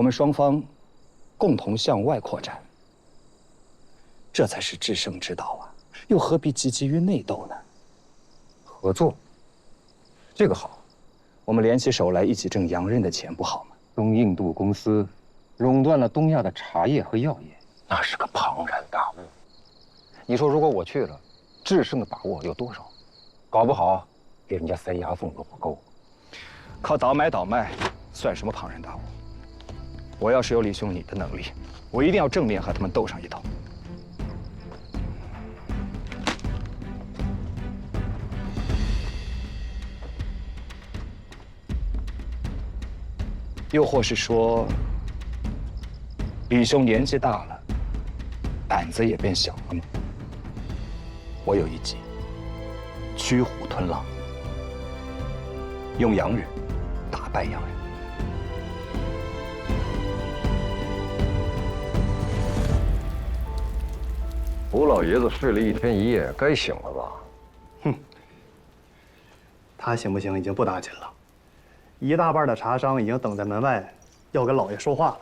们双方共同向外扩展，这才是制胜之道啊！又何必积极于内斗呢？合作，这个好，我们联起手来一起挣洋人的钱，不好吗？东印度公司垄断了东亚的茶叶和药业，那是个庞然大物。你说如果我去了，制胜的把握有多少？搞不好给人家塞牙缝都不够。靠倒卖算什么庞然大物？我要是有李兄你的能力，我一定要正面和他们斗上一斗。又或是说，李兄年纪大了，胆子也变小了吗？我有一计，驱虎吞狼，用洋人打败洋人。胡老爷子睡了一天一夜，该醒了吧？哼，他行不行已经不打紧了，一大半的茶商已经等在门外，要跟老爷说话了。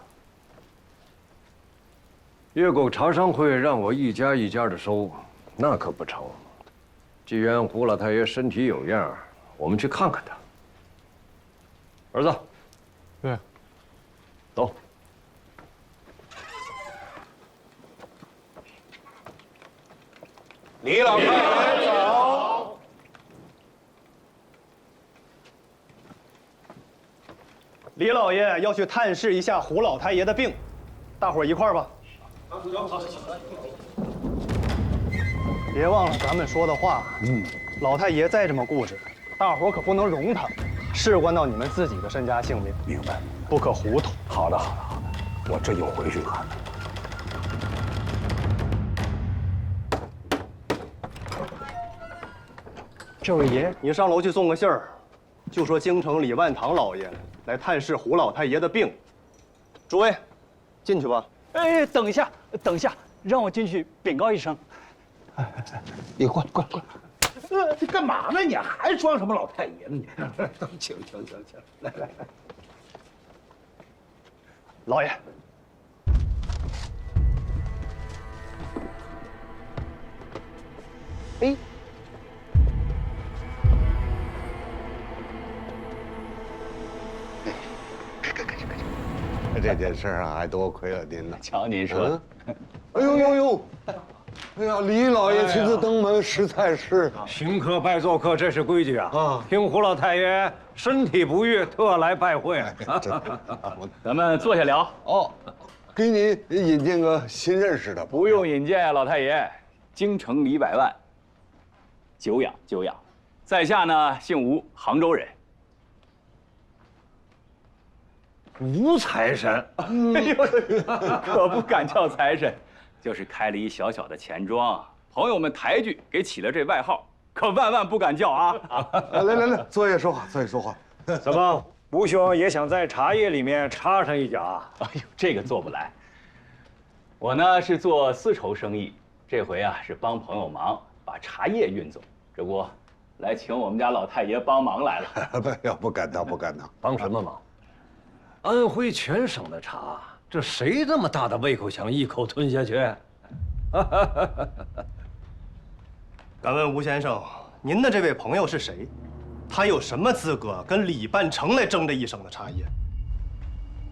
越狗茶商会让我一家一家的收，那可不成。既然胡老太爷身体有恙，我们去看看他。儿子，对，走。李老太爷早。李老爷要去探视一下胡老太爷的病，大伙儿一块儿吧。别忘了咱们说的话。老太爷再这么固执，大伙儿可不能容他，事关到你们自己的身家性命。明白，不可糊涂。好的，我这就回去看。这位爷，你上楼去送个信儿，就说京城李万堂老爷来探视胡老太爷的病。诸位，进去吧。哎，等一下，让我进去禀告一声。你过来。这干嘛呢？你还装什么老太爷呢？你请，来。老爷，哎，这件事啊，还多亏了您呢。瞧您说，哎呦，哎呀，李老爷亲自登门，实在是行客拜做客，这是规矩啊！啊，听胡老太爷身体不愈，特来拜会。咱们坐下聊。哦，给你引荐个新认识的。不用引荐，老太爷，京城李百万，久仰。在下呢姓吴，杭州人。吴财神，可不敢叫财神，就是开了一小小的钱庄，朋友们抬举给起了这外号，可万万不敢叫啊！来，坐下说话。怎么，吴兄也想在茶叶里面插上一脚？哎呦，这个做不来。我呢是做丝绸生意，这回啊是帮朋友忙，把茶叶运走，这不，来请我们家老太爷帮忙来了。不敢当。帮什么忙？安徽全省的茶，这谁这么大的胃口想一口吞下去？敢问吴先生，您的这位朋友是谁？他有什么资格跟李半城来争这一省的茶叶？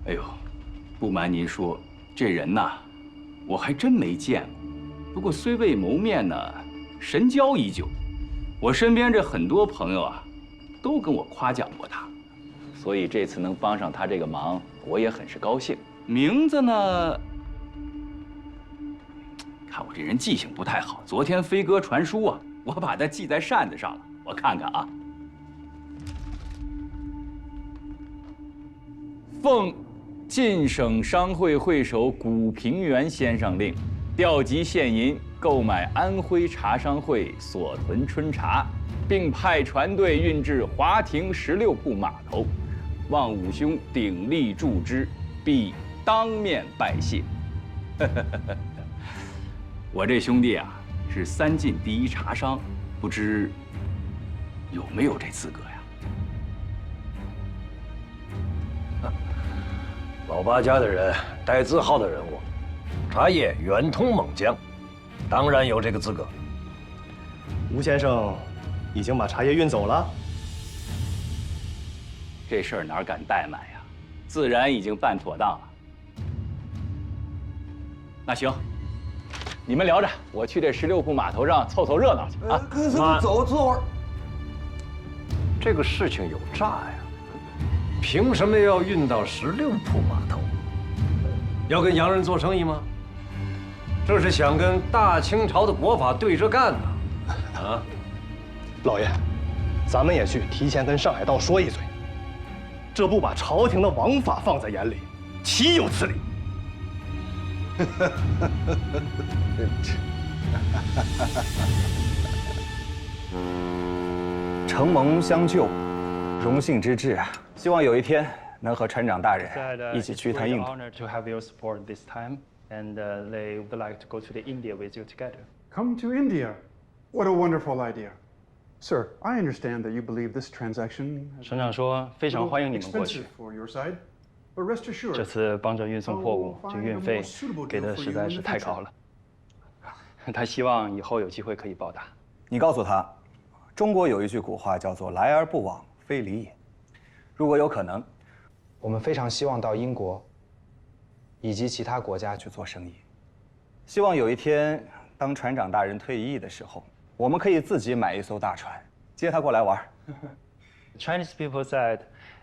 哎呦，不瞒您说，这人呐，我还真没见过。不过虽未谋面呢，神交已久。我身边这很多朋友啊，都跟我夸奖过他。所以这次能帮上他这个忙，我也很是高兴。名字呢，看我这人记性不太好，昨天飞鸽传书啊，我把它记在扇子上了。我看看啊，奉晋省商会会首古平原先生令，调集现银购买安徽茶商会所囤春茶，并派船队运至华亭16铺码头。望五兄鼎力助之，必当面拜谢。我这兄弟啊，是3晋第1茶商，不知有没有这资格呀？老八家的人带字号的人物，茶叶远通猛将，当然有这个资格。吴先生已经把茶叶运走了。这事儿哪敢怠慢呀？自然已经办妥当了。那行，你们聊着，我去这16铺码头上凑凑热闹去啊。可是我走会儿。这个事情有诈呀！凭什么要运到16铺码头？要跟洋人做生意吗？这是想跟大清朝的国法对着干呢！啊，老爷，咱们也去提前跟上海道说一嘴，这不把朝廷的王法放在眼里，岂有此理！承蒙相救，荣幸之至啊！希望有一天能和船长大人一起去一趟印度。 to have your support this time, and they would like to go to the India with you together. Come to India. What a wonderful idea. Sir, I understand that you believe this transaction 省长说非常欢迎你们过去。 expensive for your side, but rest assured, 这次帮着运送货物，这运费给的实在是太高了。他希望以后有机会可以报答。你告诉他，中国有一句古话叫做“来而不往非礼也”。如果有可能，我们非常希望到英国以及其他国家去做生意。希望有一天，当船长大人退役的时候，我们可以自己买一艘大船，接他过来玩。Chinese people said,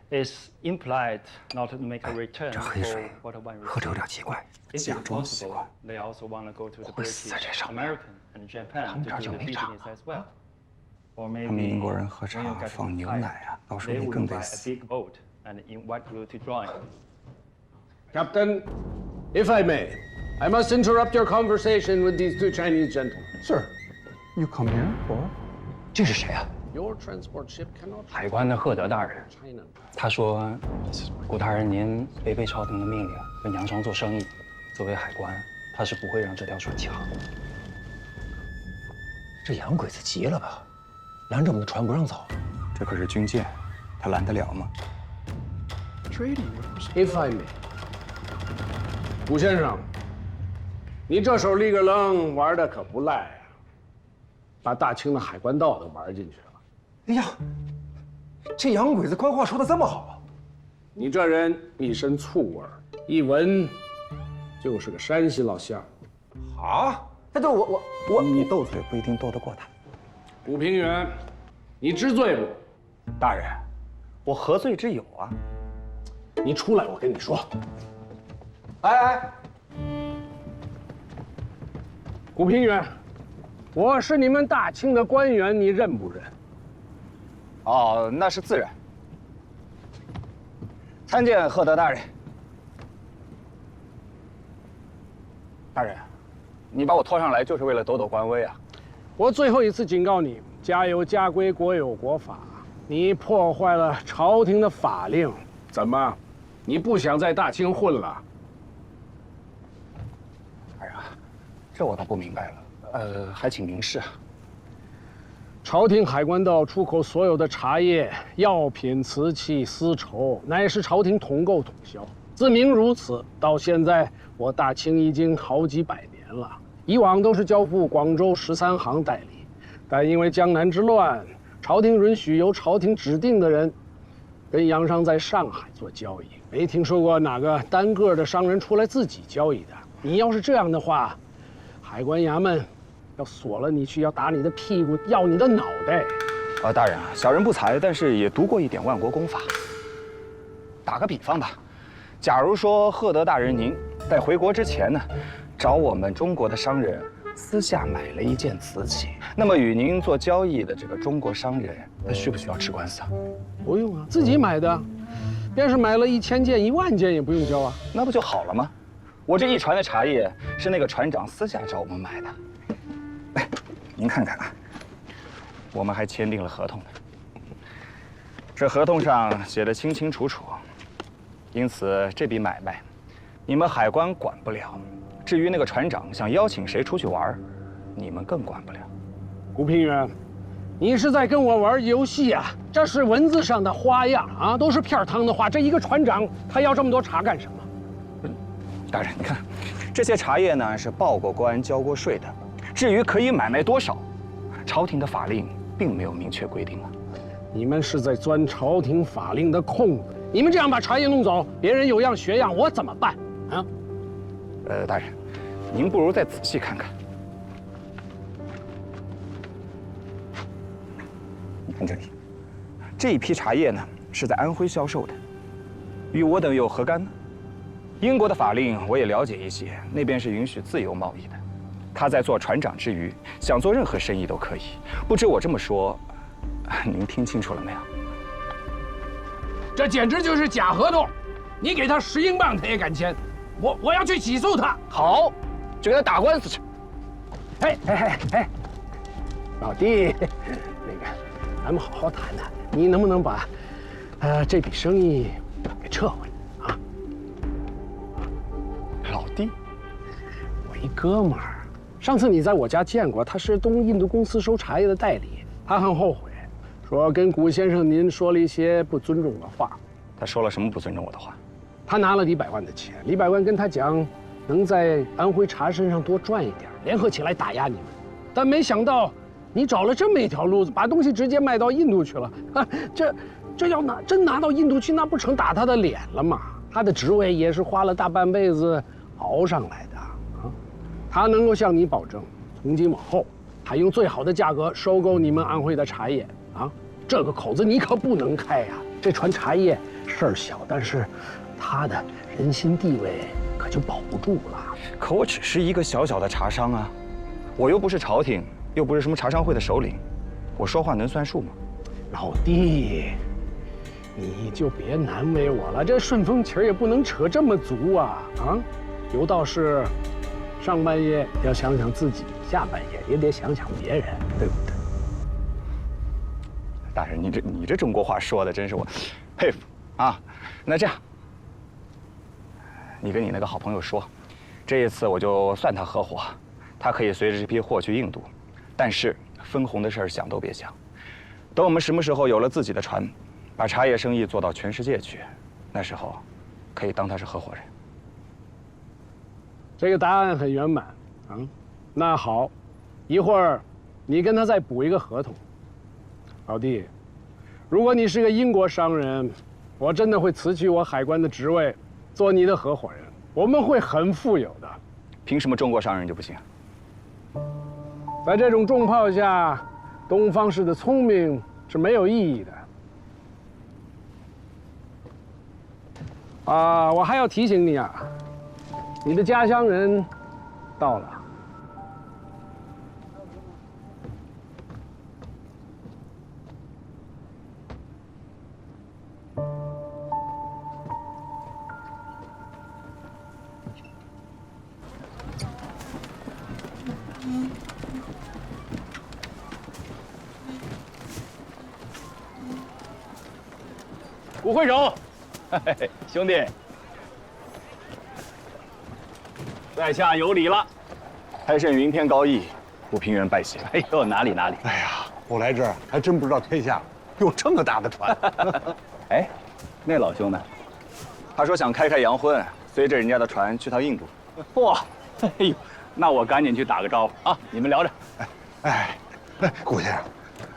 "It's implied not to make a return for what one receives." 喝着有点奇怪， If 假 it's 装习 possible, 惯。 they also want to go to the 会死在 British, 这上面。 American, and Japan to 这儿 do 就 the 没账 business as well. Or 他们 maybe 英国人喝 when 茶 you get 放牛 tired, 奶啊，到时候 they 你 will 更 buy 得 a 死。 big boat and invite you to join. Captain, if I may, I must interrupt your conversation with these two Chinese gentlemen. sir, you come here for? 这是谁啊？ Your transport ship cannot 海关的赫德大人， China. 他说：“古大人，您违背朝廷的命令，跟洋商做生意，作为海关，他是不会让这条船起航的。”这洋鬼子急了吧？拦着我们的船不让走。这可是军舰，他拦得了吗？ If I may. 古先生，你这手立个楞玩的可不赖啊，把大清的海关道都玩进去了。哎呀，这洋鬼子官话说的这么好啊！你这人一身醋味儿，一闻就是个山西老乡。啊，那就我你斗嘴不一定斗得过他。武平原，你知罪不？大人，我何罪之有啊？你出来，我跟你说。哎，古平原，我是你们大清的官员，你认不认？哦，那是自然。参见赫德大人。大人，你把我拖上来就是为了抖抖官威啊？我最后一次警告你：家有家规，国有国法。你破坏了朝廷的法令，怎么？你不想在大清混了？哎呀，这我倒不明白了。还请明示啊。朝廷海关道出口所有的茶叶、药品、瓷器、丝绸，乃是朝廷统购统销。自明如此，到现在我大清已经好几百年了。以往都是交付广州13行代理，但因为江南之乱，朝廷允许由朝廷指定的人跟洋商在上海做交易，没听说过哪个单个的商人出来自己交易的。你要是这样的话，海关衙门要锁了你去，要打你的屁股，要你的脑袋。大人啊，小人不才，但是也读过一点万国公法。打个比方吧，假如说赫德大人您在回国之前呢，找我们中国的商人私下买了一件瓷器，那么与您做交易的这个中国商人，他需不需要吃官司啊？不用啊，自己买的，便是买了1000件、10000件也不用交啊。那不就好了吗？我这一船的茶叶是那个船长私下找我们买的。哎，您看看啊，我们还签订了合同呢。这合同上写的清清楚楚，因此这笔买卖，你们海关管不了。至于那个船长想邀请谁出去玩，你们更管不了。古平原，你是在跟我玩游戏啊？这是文字上的花样啊，都是片儿汤的话。这一个船长他要这么多茶干什么？大人，你看，这些茶叶呢是报过关、交过税的。至于可以买卖多少，朝廷的法令并没有明确规定啊。你们是在钻朝廷法令的空子。你们这样把茶叶弄走，别人有样学样，我怎么办啊？大人，您不如再仔细看看。你看这里，这一批茶叶呢是在安徽销售的，与我等又有何干呢？英国的法令我也了解一些，那边是允许自由贸易的。他在做船长之余，想做任何生意都可以。不知我这么说，您听清楚了没有？这简直就是假合同！你给他10英镑，他也敢签。我要去起诉他。好，就给他打官司去。哎，老弟，那个，咱们好好谈谈，你能不能把，这笔生意给撤回来啊？老弟，我一哥们儿，上次你在我家见过，他是东印度公司收茶叶的代理，他很后悔，说跟古先生您说了一些不尊重的话。他说了什么不尊重我的话？他拿了李百万的钱，李百万跟他讲，能在安徽茶身上多赚一点，联合起来打压你们。但没想到，你找了这么一条路子，把东西直接卖到印度去了。这要真拿到印度去，那不成打他的脸了吗？他的职位也是花了大半辈子熬上来的啊。他能够向你保证，从今往后，他用最好的价格收购你们安徽的茶叶啊。这个口子你可不能开呀！这船茶叶事儿小，但是他的人心地位可就保不住了。可我只是一个小小的茶商啊，我又不是朝廷，又不是什么茶商会的首领，我说话能算数吗？老弟，你就别难为我了，这顺风旗也不能扯这么足啊！啊，有道是，上半夜要想想自己，下半夜也得想想别人，对不对？大人，你这中国话说的真是我佩服啊！那这样，你跟你那个好朋友说，这一次我就算他合伙，他可以随着这批货去印度，但是分红的事儿想都别想。等我们什么时候有了自己的船，把茶叶生意做到全世界去，那时候可以当他是合伙人。这个答案很圆满啊。那好，一会儿你跟他再补一个合同。老弟，如果你是个英国商人，我真的会辞去我海关的职位，做你的合伙人。我们会很富有的。凭什么中国商人就不行？在这种重炮下，东方式的聪明是没有意义的。我还要提醒你啊，你的家乡人到了。古会手，兄弟，在下有礼了。太甚云天高义，不平原拜谢。哎呦，哪里哪里！哎呀，我来这儿还真不知道天下有这么大的船。哎，那老兄呢？他说想开洋荤，随着人家的船去趟印度。哇，哎呦，那我赶紧去打个招呼啊！你们聊着。哎，顾先生，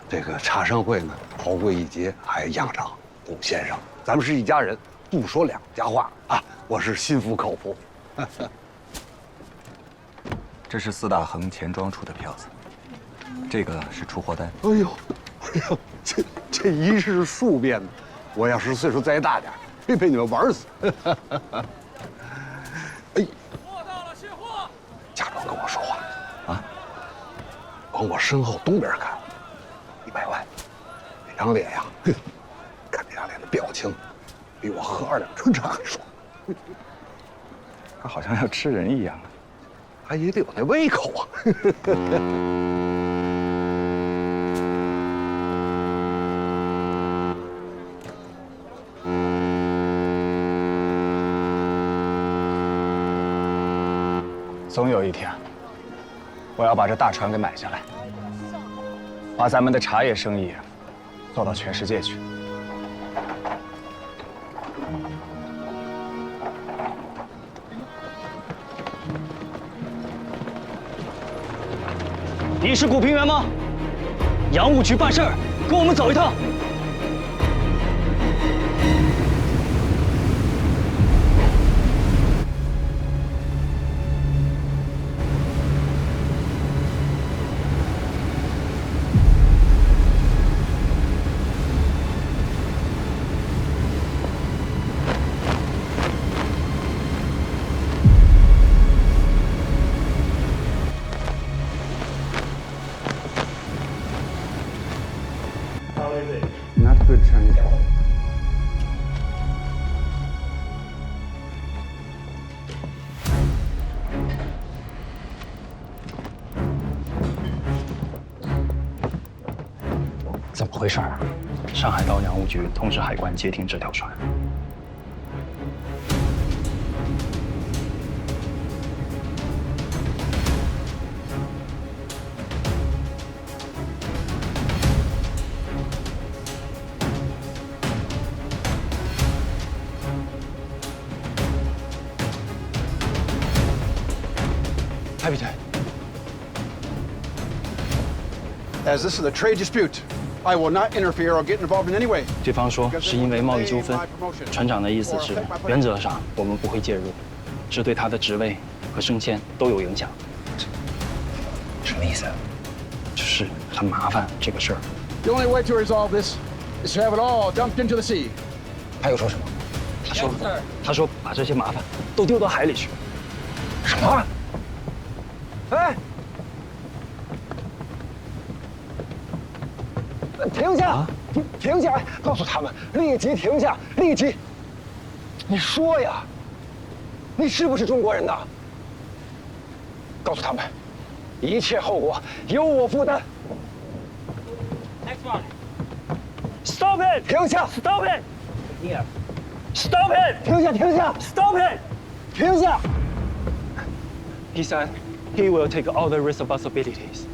这个茶商会呢，宝贵一节，还仰仗顾先生，咱们是一家人，不说两家话啊！我是心服口服。这是4大亨钱庄出的票子，这个是出货单。哎呦，这一式数变的，我要是岁数再大点，非被你们玩死。哎，货到了，卸货。假装跟我说话，啊，往我身后东边看，100万，那张脸呀，看那张脸的表情，比我喝2两春茶还爽。他好像要吃人一样。他也得有那胃口啊！总有一天，我要把这大船给买下来，把咱们的茶叶生意做到全世界去。你是古平原吗？洋务局办事儿，跟我们走一趟。Not good Chinese. 怎么回事啊？上海道洋务局通知海关接听这条船。Captain. As this is a trade dispute, I will not interfere or get involved in any way. 对方说是因为贸易纠纷，船长的意思是，原则上我们不会介入，这对他的职位和升迁都有影响。什么意思？就是很麻烦这个事儿。The only way to resolve this is to have it all dumped into the sea. 他又说什么？他说把这些麻烦都丢到海里去。什么？哎！停下！停下！告诉他们立即停下！立即！你说呀，你是不是中国人呐？告诉他们，一切后果由我负担。Next one. Stop it! 停下 Stop it! Here. Stop it! 停下！停下 Stop it! 停下 He said he will take all the responsibilities.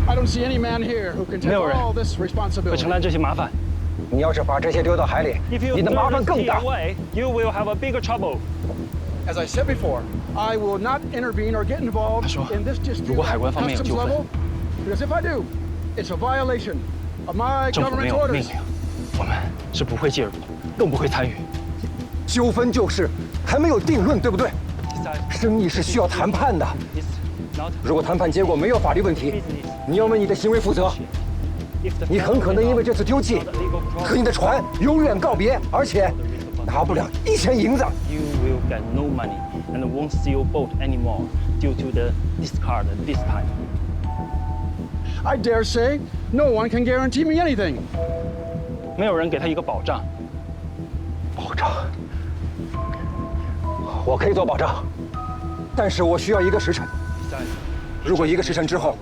I don't see any man here who can take 没有人 all this 会 responsibility. 承担这些麻烦。你要是把这些丢到海里， If you 你的麻烦更大。 you will have a bigger trouble. As I said before, I will not intervene or get 他 involved 说 in this dispute 如果海关方面有 at 纠 customs 纷 level, because if I do, it's a violation of my 政府没 government 有命 orders. 令，我们是不会介入，更不会参与。纠纷就是还没有定论，对不对？ He said 生意是需要谈判的。 it's not 如果谈判结果没有法律问题，你要为你的行为负责。 if the 你很可能因为这次丢弃，和你的船永远告别，而且拿不了1钱银子。 you will get no money and won't see your boat anymore due to the discard this time. I dare say, no one can guarantee me anything. 没有人给他一个保障。保障，我可以做保障，但是我需要1个时辰。 如果1个时辰之后，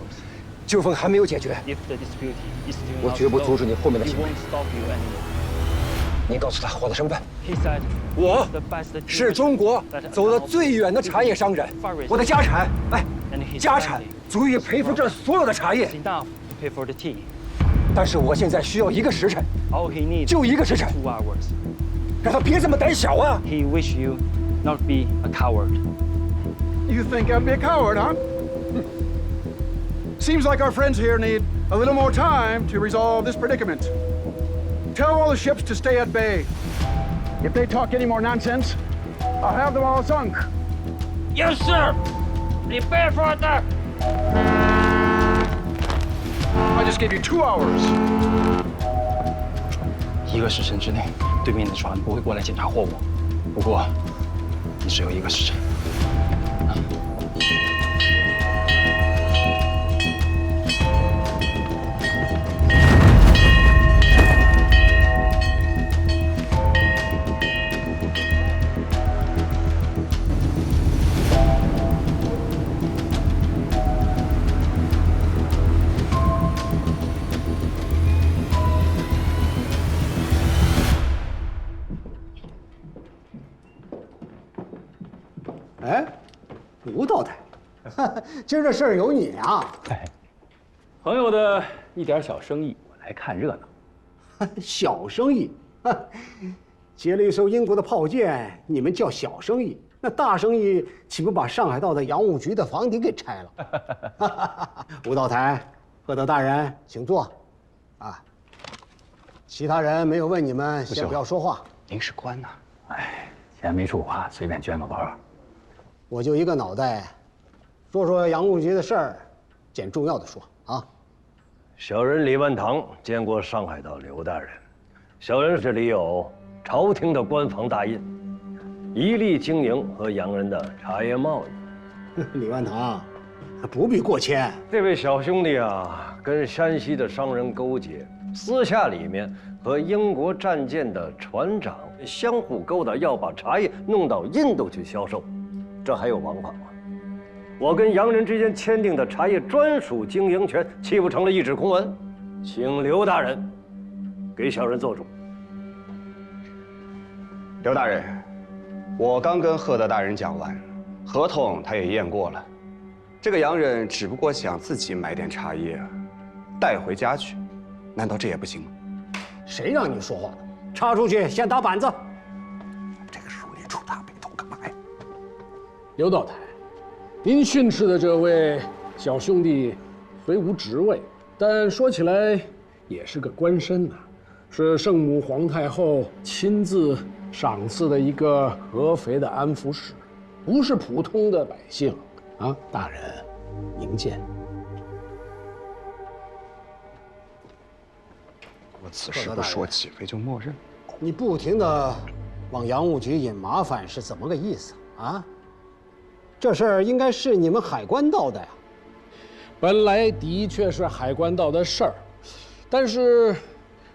纠纷还没有解决， If the dispute is still 我 not 绝不阻止你后面的 he 行为。 won't stop you anymore. 你告诉他我的身份， He said 我 the best 是中国走得最远的茶叶商人，我的家产，哎， and his 家产 family 足以赔付这所有的茶叶。 is enough to pay for the tea. 但是我现在需要1个时辰， All he needs 就1个时辰， 2 hours. 让他别这么胆小啊！ He wish you not be a coward. You think I'd be a coward, huh? Seems like our friends here need a little more time to resolve this predicament. Tell all the ships to stay at bay. If they talk any more nonsense, I'll have them all sunk. Yes, sir. Prepare for attack. I just gave you 2 hours. 1个时辰之内，对面的船不会过来检查货物。不过，你只有1个时辰。 哎，吴道台，今儿这事儿有你啊！朋友的一点小生意，我来看热闹。小生意，劫了一艘英国的炮舰，你们叫小生意？那大生意岂不把上海道的洋务局的房顶给拆了？吴道台，赫德大人，请坐。啊，其他人没有问你们，先不要说话。您是官呐。哎，钱没处花，随便捐个包。我就一个脑袋，说说洋务局的事儿，捡重要的说啊。小人李万堂见过上海道刘大人，小人这里有朝廷的官方大印，一力经营和洋人的茶叶贸易。李万堂，不必过谦。这位小兄弟啊，跟山西的商人勾结，私下里面和英国战舰的船长相互勾搭，要把茶叶弄到印度去销售，这还有王法吗？我跟洋人之间签订的茶叶专属经营权，岂不成了一纸空文？请刘大人给小人做主。刘大人，我刚跟赫德大人讲完，合同他也验过了。这个洋人只不过想自己买点茶叶，带回家去，难道这也不行吗？谁让你说话的？插出去，先打板子。这个时候你出大背头干嘛呀？刘道台，您训斥的这位小兄弟虽无职位，但说起来也是个官绅呐，是圣母皇太后亲自赏赐的一个合肥的安抚使，不是普通的百姓啊！大人，明鉴。我此时不说，岂非就默认？你不停的往洋务局引麻烦是怎么个意思啊？这事儿应该是你们海关道的呀。本来的确是海关道的事儿，但是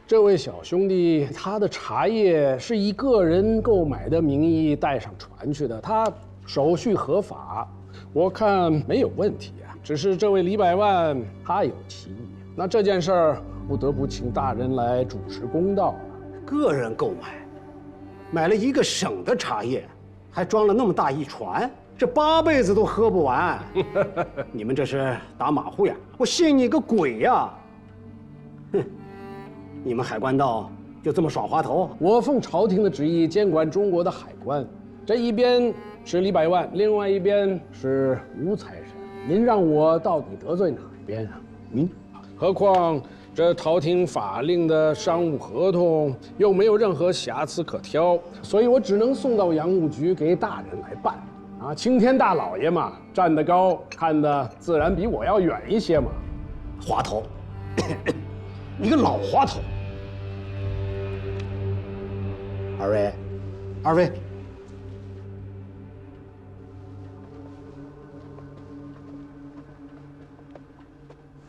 这位小兄弟他的茶叶是以个人购买的名义带上船去的，他手续合法，我看没有问题啊。只是这位李百万他有歧义，那这件事儿不得不请大人来主持公道了。个人购买了一个省的茶叶，还装了那么大一船，这8辈子都喝不完。你们这是打马虎眼，我信你个鬼呀！哼，你们海关道就这么耍滑头？我奉朝廷的旨意监管中国的海关，这一边是李百万，另外一边是吴财神，您让我到底得罪哪一边啊？何况这朝廷法令的商务合同又没有任何瑕疵可挑，所以我只能送到洋务局给大人来办。啊，青天大老爷嘛，站得高，看得自然比我要远一些嘛。滑头，你个老滑头！二位，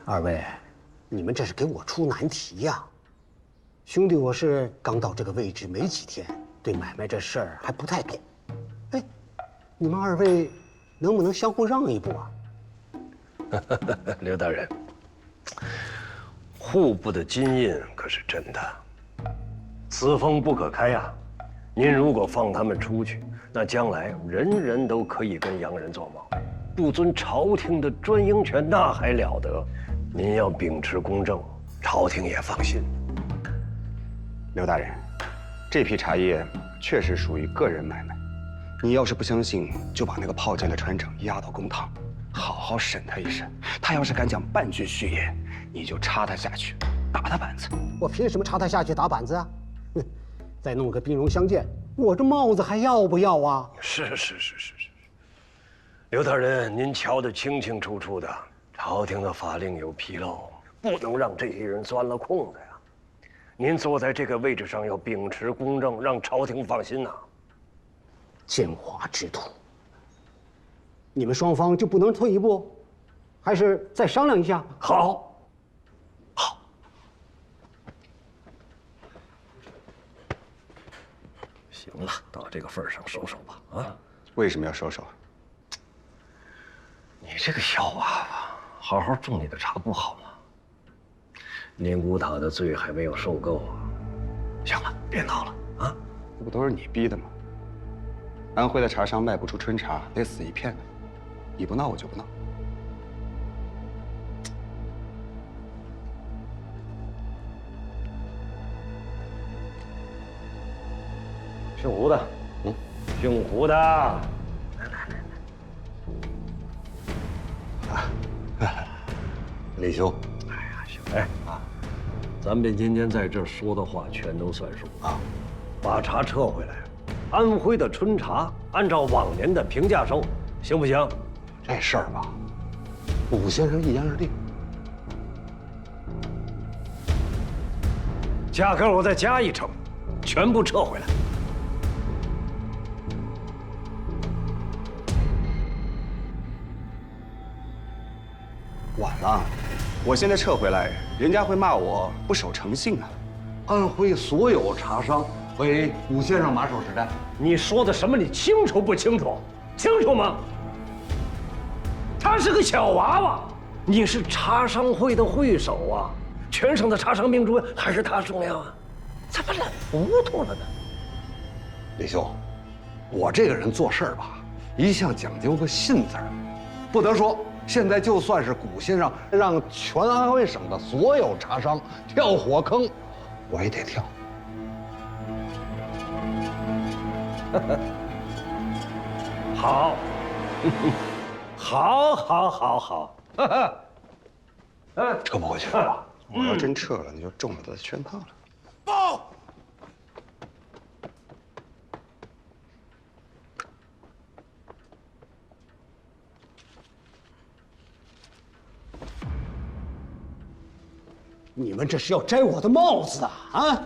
二位，你们这是给我出难题呀！兄弟，我是刚到这个位置没几天，对买卖这事儿还不太懂。哎，你们二位能不能相互让一步啊？刘大人，户部的金印可是真的，此封不可开呀。您如果放他们出去，那将来人人都可以跟洋人做贸易，不遵朝廷的专营权，那还了得？您要秉持公正，朝廷也放心。刘大人，这批茶叶确实属于个人买卖，你要是不相信，就把那个炮舰的船长押到公堂，好好审他一审。他要是敢讲半句虚言，你就插他下去，打他板子。我凭什么插他下去打板子啊？哼，再弄个兵戎相见，我这帽子还要不要啊？是，刘大人，您瞧得清清楚楚的，朝廷的法令有纰漏，不能让这些人钻了空子呀。您坐在这个位置上，要秉持公正，让朝廷放心呐。奸猾之徒，你们双方就不能退一步，还是再商量一下？好。行了，到这个份上收收吧。啊，为什么要收手？你这个小娃娃，好好种你的茶不好吗？宁古塔的罪还没有受够啊！行了，别闹了啊！这不都是你逼的吗？安徽的茶商卖不出春茶，得死一片的。你不闹，我就不闹。姓胡的，姓胡的，李兄，哎，咱们今天在这说的话全都算数啊！把茶撤回来，安徽的春茶按照往年的平价收，行不行？这事儿吧，武先生一言而定。价格我再加一成，全部撤回来。晚了，我现在撤回来，人家会骂我不守诚信啊。安徽所有茶商为武先生马首是瞻。你说的什么？你清楚不清楚？清楚吗？他是个小娃娃，你是茶商会的会首啊，全省的茶商命主还是他重要啊？怎么老糊涂了呢？李兄，我这个人做事儿吧，一向讲究个信字儿，不得说。现在就算是古先生让全安徽省的所有茶商跳火坑，我也得跳。好，好，撤不回去了。我要真撤了，你就中了他的圈套了。报。你们这是要摘我的帽子啊！啊！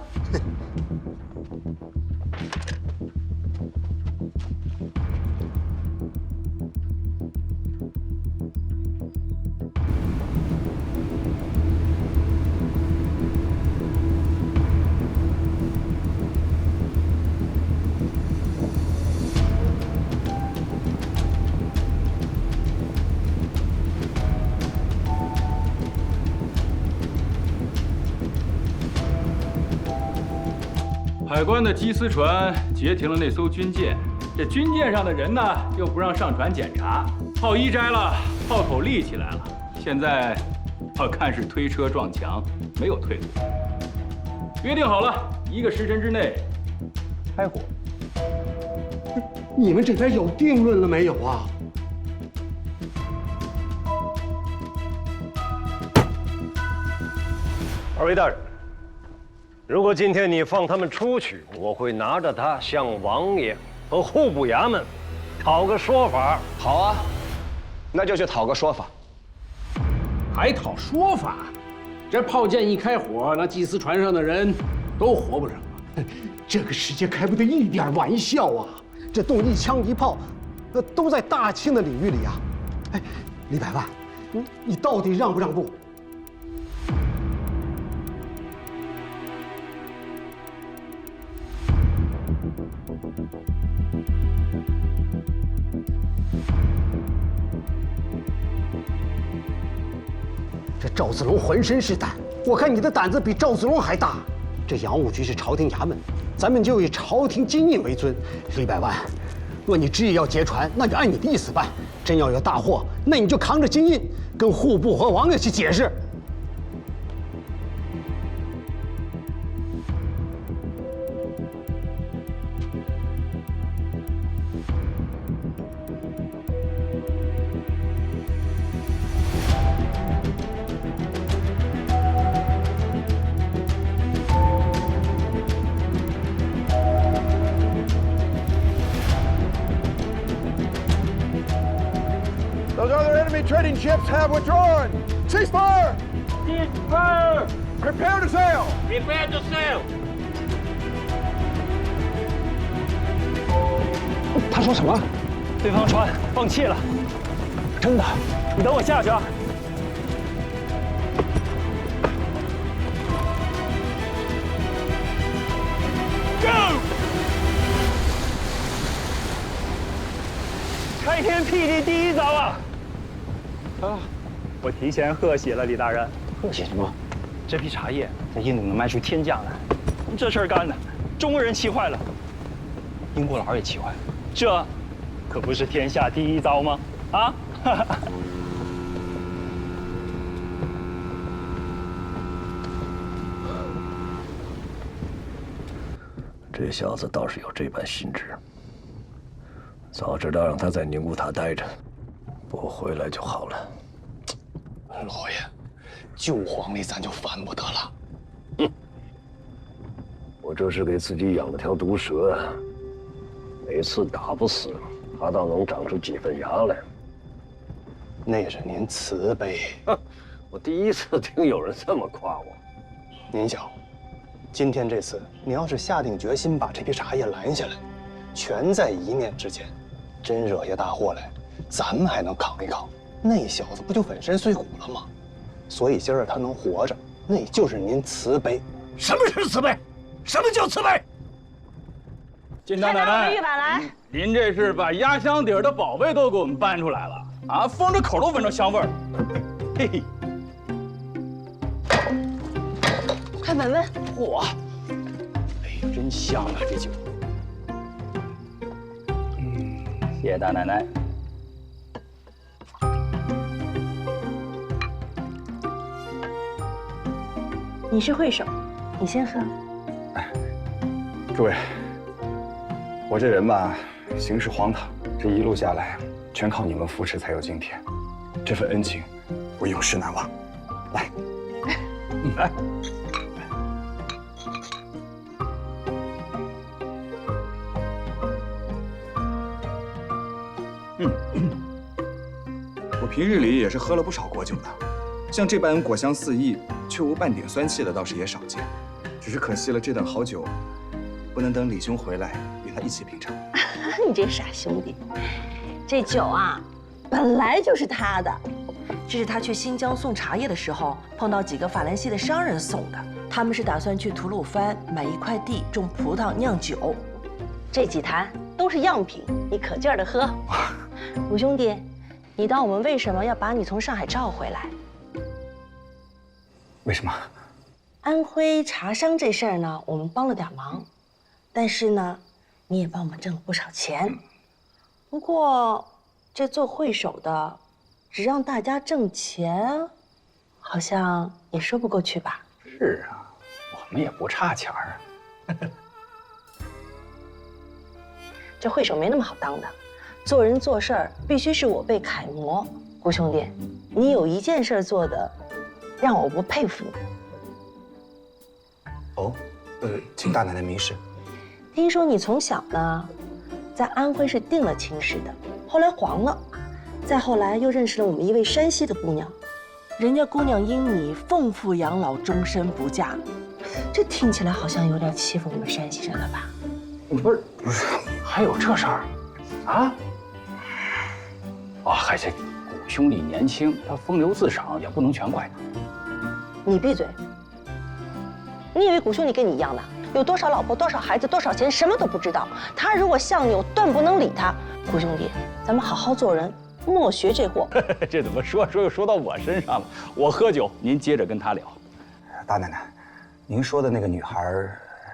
海关的缉私船截停了那艘军舰，这军舰上的人呢又不让上船检查，炮衣摘了，炮口立起来了。现在我看是推车撞墙，没有退路。约定好了，1个时辰之内开火。你们这边有定论了没有啊？二位大人，如果今天你放他们出去，我会拿着他向王爷和户部衙门讨个说法。好啊，那就去讨个说法。还讨说法？这炮舰一开火，那祭祀船上的人都活不成了。这个世界开不得一点玩笑啊！这动一枪一炮，那都在大清的领域里啊！哎，李百万，你到底让不让步？这赵子龙浑身是胆，我看你的胆子比赵子龙还大。这洋务局是朝廷衙门，咱们就以朝廷金印为尊。李百万，若你执意要劫船，那就按你的意思办；真要有大祸，那你就扛着金印，跟户部和王爷去解释。Those other enemy trading ships have withdrawn. Cease fire! Cease fire! Prepare to sail! Prepare to sail! 他说什么？对方船放弃了。真的？你等我下去啊。Go！ 开天辟地第一遭啊！啊！我提前贺喜了，李大人。贺喜什么？这批茶叶在印度能卖出天价来，这事儿干的，中国人气坏了，英国佬也气坏了，这可不是天下第一遭吗？啊！这小子倒是有这般心智，早知道让他在宁古塔待着，不回来就好了。老爷，旧皇帝咱就烦不得了。我这是给自己养了条毒蛇，每次打不死，它倒能长出几分牙来。那是您慈悲。我第一次听有人这么夸我。您想，今天这次你要是下定决心把这批茶叶拦下来，全在一念之间。真惹下大祸来，咱们还能扛一扛，那小子不就粉身碎骨了吗？所以今儿他能活着，那就是您慈悲。什么是慈悲？什么叫慈悲？金大奶奶，玉板来，您这是把压箱底儿的宝贝都给我们搬出来了啊！封着口都闻着香味儿。嘿嘿，快闻闻。嚯，哎呦，真香啊这酒。谢谢大奶奶。你是会手，你先喝。诸位，我这人吧，行事荒唐，这一路下来，全靠你们扶持才有今天。这份恩情，我永世难忘。来，来。我平日里也是喝了不少果酒的，像这般果香四溢却无半点酸气的，倒是也少见。只是可惜了这等好酒，不能等李兄回来与他一起品尝。你这傻兄弟，这酒啊，本来就是他的，这是他去新疆送茶叶的时候碰到几个法兰西的商人送的。他们是打算去吐鲁番买一块地种葡萄酿酒，这几坛都是样品，你可劲儿的喝。五兄弟，你当我们为什么要把你从上海召回来？为什么？安徽茶商这事儿呢，我们帮了点忙，但是呢，你也帮我们挣了不少钱。不过，这做会手的，只让大家挣钱，好像也说不过去吧？是啊，我们也不差钱儿啊。这会手没那么好当的，做人做事儿必须是我辈楷模。顾兄弟，你有一件事做的，让我不佩服你。哦，请大奶奶明示。听说你从小呢，在安徽是定了亲事的，后来黄了，再后来又认识了我们一位山西的姑娘，人家姑娘因你奉父养老，终身不嫁，这听起来好像有点欺负我们山西人了吧？不是，还有这事儿啊？啊，还这古兄弟年轻，他风流自赏，也不能全怪他。你闭嘴！你以为古兄弟跟你一样的，有多少老婆、多少孩子、多少钱，什么都不知道？他如果像你，我断不能理他。古兄弟，咱们好好做人，莫学这货。这怎么说又说到我身上了？我喝酒，您接着跟他聊。大奶奶，您说的那个女孩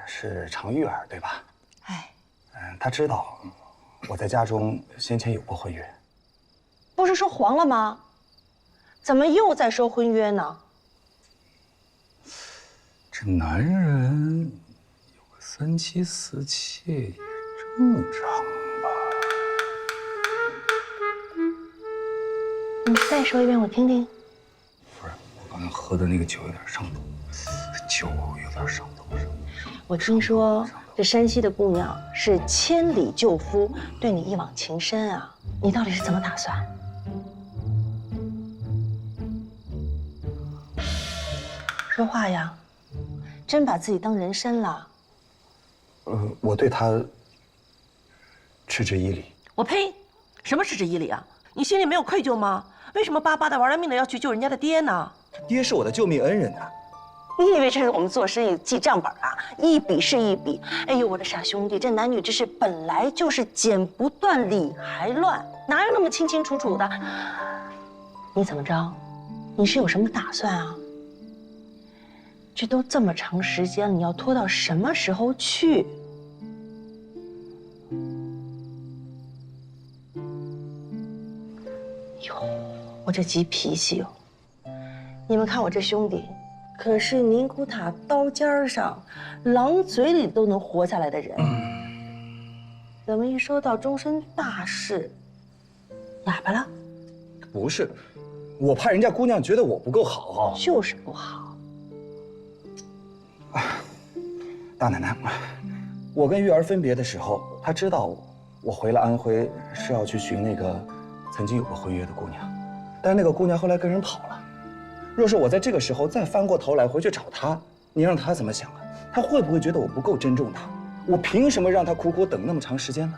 是常玉儿，对吧？哎，她知道我在家中先前有过婚约。不是说黄了吗？怎么又在说婚约呢？这男人有个3妻4妾也正常吧？你再说一遍我听听。不是，我刚才喝的那个酒有点上头，酒有点上头。我听说这山西的姑娘是千里救夫，对你一往情深啊，你到底是怎么打算？说话呀！真把自己当人参了？我对她嗤之以理。我呸！什么嗤之以理啊？你心里没有愧疚吗？为什么巴巴的玩了命的要去救人家的爹呢？爹是我的救命恩人啊！你以为这是我们做生意记账本啊？一笔是一笔。哎呦，我的傻兄弟，这男女之事本来就是剪不断理还乱，哪有那么清清楚楚的？你怎么着？你是有什么打算啊？这都这么长时间了，你要拖到什么时候去？哟，我这急脾气哟！你们看我这兄弟，可是宁古塔刀尖上、狼嘴里都能活下来的人，怎么一说到终身大事，哑巴了？不是，我怕人家姑娘觉得我不够好。就是不好。大奶奶，我跟玉儿分别的时候，她知道我回了安徽是要去寻那个曾经有过婚约的姑娘，但是那个姑娘后来跟人跑了。若是我在这个时候再翻过头来回去找她，你让她怎么想啊？她会不会觉得我不够珍重她？我凭什么让她苦苦等那么长时间呢？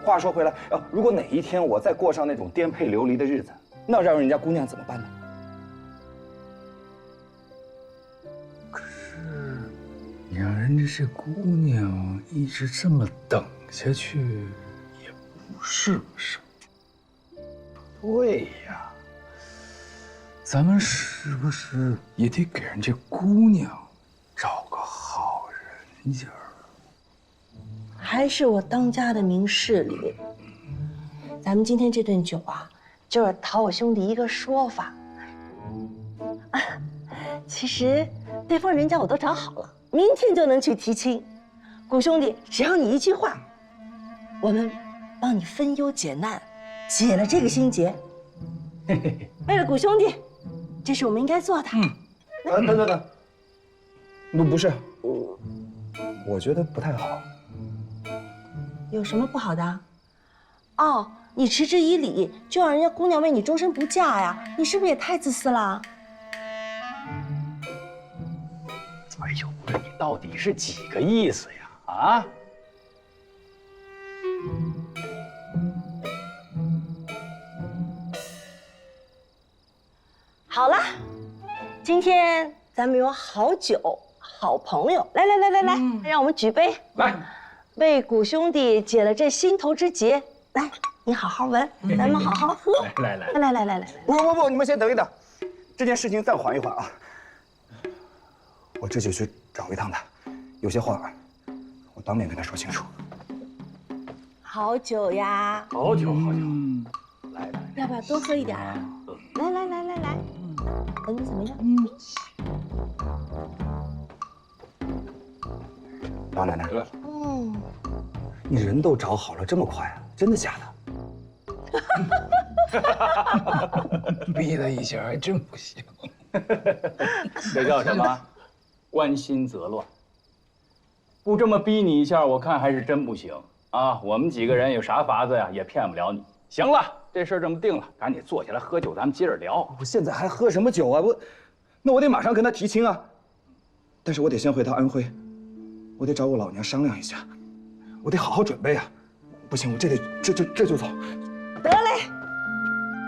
话说回来，如果哪一天我再过上那种颠沛流离的日子，那让人家姑娘怎么办呢？你让人家这姑娘一直这么等下去，也不是个事儿。对呀，咱们是不是也得给人家姑娘找个好人家？还是我当家的明事理。咱们今天这顿酒啊，就是讨我兄弟一个说法。其实对方人家我都找好了，明天就能去提亲。谷兄弟，只要你一句话，我们帮你分忧解难，解了这个心结。为了谷兄弟，这是我们应该做的。等，不是，我觉得不太好。有什么不好的？哦，你持之以理，就让人家姑娘为你终身不嫁呀？你是不是也太自私了？哎呦，这你到底是几个意思呀？啊？好了，今天咱们有好酒、好朋友，来，让我们举杯，来，为谷兄弟解了这心头之结。来，你好好闻，咱们好好喝。来，不，你们先等一等，这件事情暂缓一缓啊。我这就去找一趟他，有些话我当面跟他说清楚。好酒呀！好酒。来，要不要多喝一点啊？来，闻着怎么样？老奶奶，你人都找好了，这么快啊？真的假的？逼他一下还真不行。这叫什么？关心则乱。不这么逼你一下，我看还是真不行啊！我们几个人有啥法子呀，也骗不了你。行了，这事儿这么定了，赶紧坐下来喝酒，咱们接着聊。我现在还喝什么酒啊？那我得马上跟他提亲啊。但是我得先回趟安徽，我得找我老娘商量一下，我得好好准备啊。不行，我这就走。得嘞，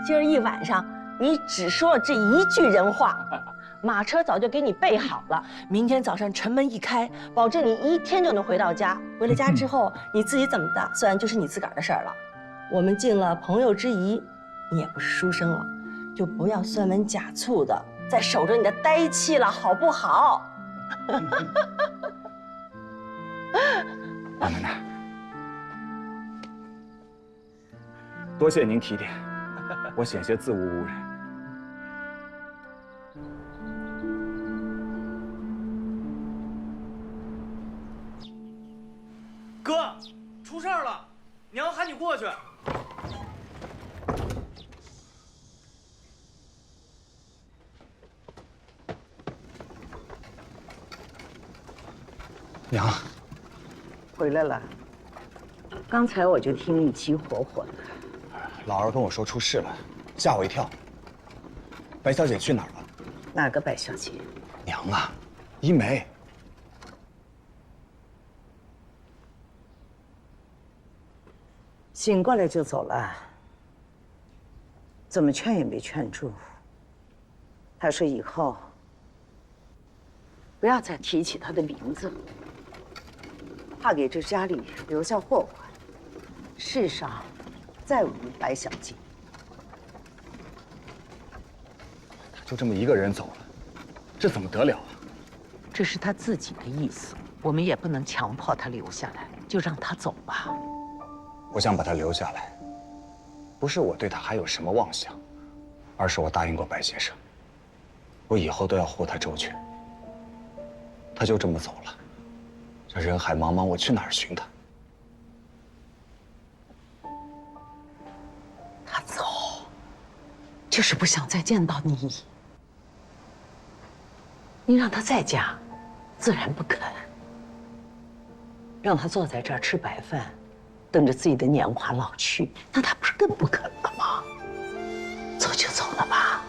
今儿一晚上你只说了这一句人话。马车早就给你备好了，明天早上城门一开，保证你一天就能回到家。回了家之后，你自己怎么打算就是你自个儿的事儿了。我们尽了朋友之谊，你也不是书生了，就不要酸文假醋的再守着你的呆气了，好不好？老奶奶，多谢您提点，我险些自误无人。哥，出事儿了，娘喊你过去。娘，回来了。刚才我就听你急火火的。老二跟我说出事了，吓我一跳。白小姐去哪儿了？哪个白小姐？娘啊，一梅。醒过来就走了，怎么劝也没劝住。他说以后不要再提起他的名字，怕给这家里留下祸患。世上再无白小姐。他就这么一个人走了，这怎么得了啊？这是他自己的意思，我们也不能强迫他留下来，就让他走吧。我想把他留下来，不是我对他还有什么妄想，而是我答应过白先生，我以后都要护他周全。他就这么走了，这人海茫茫，我去哪儿寻他？他走，就是不想再见到你。你让他在家，自然不肯；让他坐在这儿吃白饭，等着自己的年华老去，那他不是更不肯了吗？走就走了吧，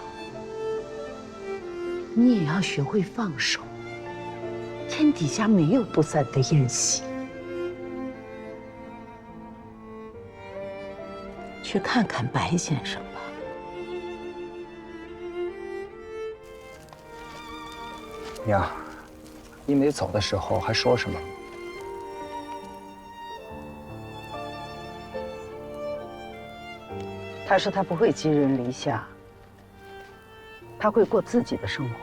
你也要学会放手。天底下没有不散的宴席。去看看白先生吧。娘，一梅走的时候还说什么？他说他不会寄人篱下，他会过自己的生活。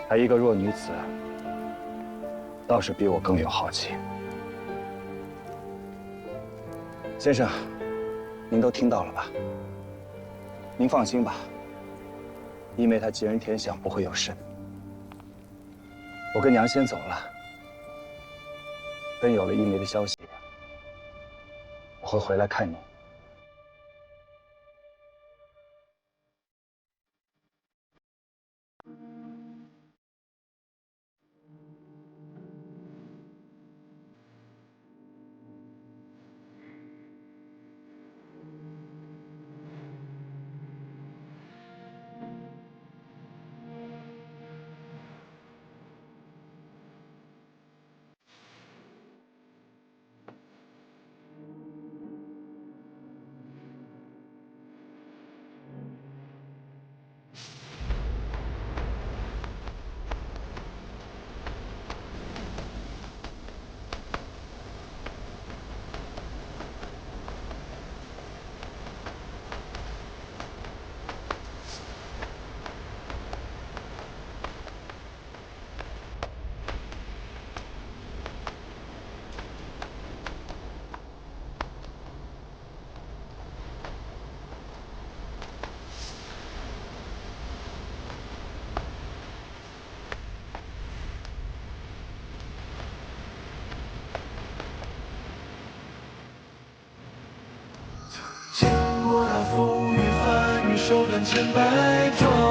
她一个弱女子，倒是比我更有好奇。先生，您都听到了吧？您放心吧，一梅她吉人天相，不会有事的。我跟娘先走了，等有了一梅的消息，我会回来看您。见过那风雨翻雨，手段千百种。